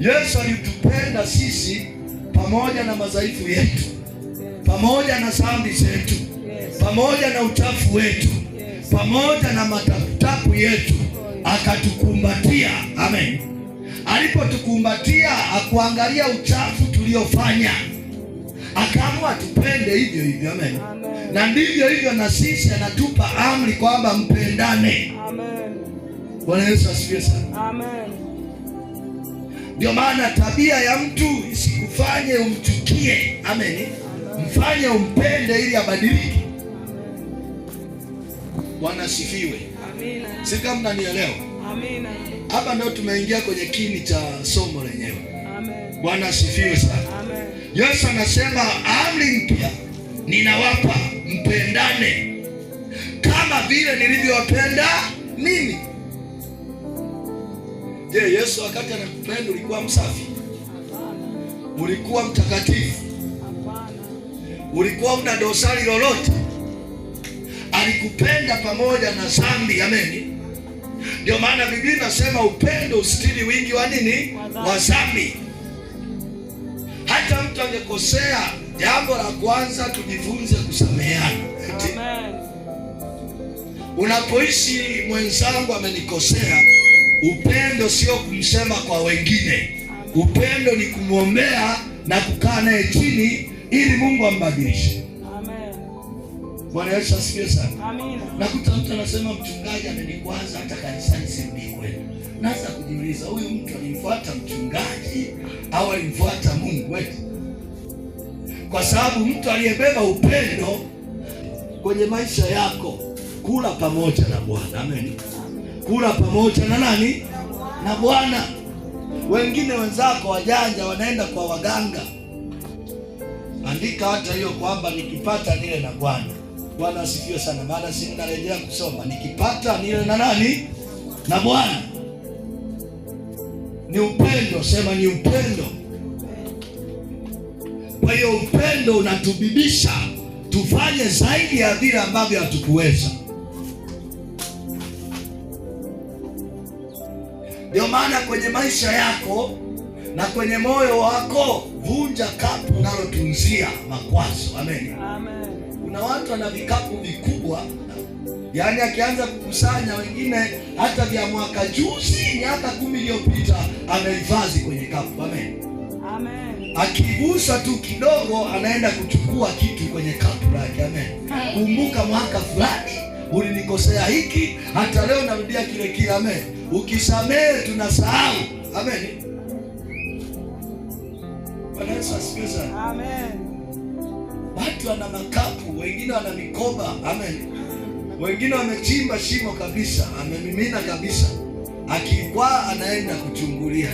Yesu alitupenda sisi pamoja na madhaifu yetu, pamoja na dhambi zetu, pamoja na uchafu wetu, pamoja na mataputapu yetu, akatukumbatia. Amen. Alipotukumbatia akuangalia uchafu tuliofanya, akaamua tupende hivyo hivyo. Amen. Na ndivyo hivyo na sisi anatupa amri kwamba mpendane. Amen. Bwana Yesu asifiwe sana. Amen. Ndio maana tabia ya mtu isikufanye umchukie. Amen. Mfanye umpende ili abadilike. Bwana asifiwe. Amina. Si kama mnanielewa? Amina. Hapa ndio tumeingia kwenye kini cha somo lenyewe. Amen. Bwana asifiwe sana. Amen. Yesu anasema amri mpya ninawapa, mpendane kama vile nilivyowapenda mimi. Je, Yesu wakati anakupenda ulikuwa msafi? Hapana. Ulikuwa mtakatifu? Hapana. Ulikuwa una dosari lolote? Alikupenda pamoja na dhambi. Amen. Ndio maana Biblia inasema upendo usitiri wingi wa nini? Wa dhambi. Hata mtu angekosea, jambo la kwanza tujifunze kusameheana. Amen. Unapoishi mwenzangu amenikosea, upendo sio kumsema kwa wengine. Upendo ni kumwombea na kukaa naye chini ili Mungu ambadilishe. Amen. Bwana Yesu asifiwe sana. Amina. Nakuta mtu anasema mchungaji amenikwaza hata kanisani sirudi kwenu. Naanza kujiuliza huyu mtu alimfuata mchungaji au alimfuata Mungu wetu? Kwa sababu mtu aliyebeba upendo kwenye maisha yako, kula pamoja na Bwana. Amen. Kula pamoja na nani? Na Bwana. Wengine wenzako wajanja wanaenda kwa waganga. Andika hata hiyo kwamba nikipata nile na Bwana. Bwana asifiwe sana. Maana si narejea kusoma nikipata nile na nani? Na Bwana. Ni upendo, sema ni upendo. Kwa hiyo upendo unatubidisha tufanye zaidi ya vile ambavyo hatukuweza. Ndio maana kwenye maisha yako na kwenye moyo wako vunja kapu unalotunzia makwazo. Amen. Amen. Kuna watu wana vikapu vikubwa, yaani akianza kukusanya wengine hata vya mwaka juzi, miaka 10 iliyopita amehifadhi kwenye kapu. Amen. Amen. Akigusa tu kidogo anaenda kuchukua kitu kwenye kapu lake. Amen. Kumbuka mwaka fulani ulinikosea hiki, hata leo narudia kile kile. Amen. Ukisamehe tunasahau. Amen. Bwana Yesu asifiwe sana. Amen. Watu wana makapu, wengine wana mikoba. Amen. Wengine wamechimba shimo kabisa, amemimina kabisa, akikwaa anaenda kuchungulia.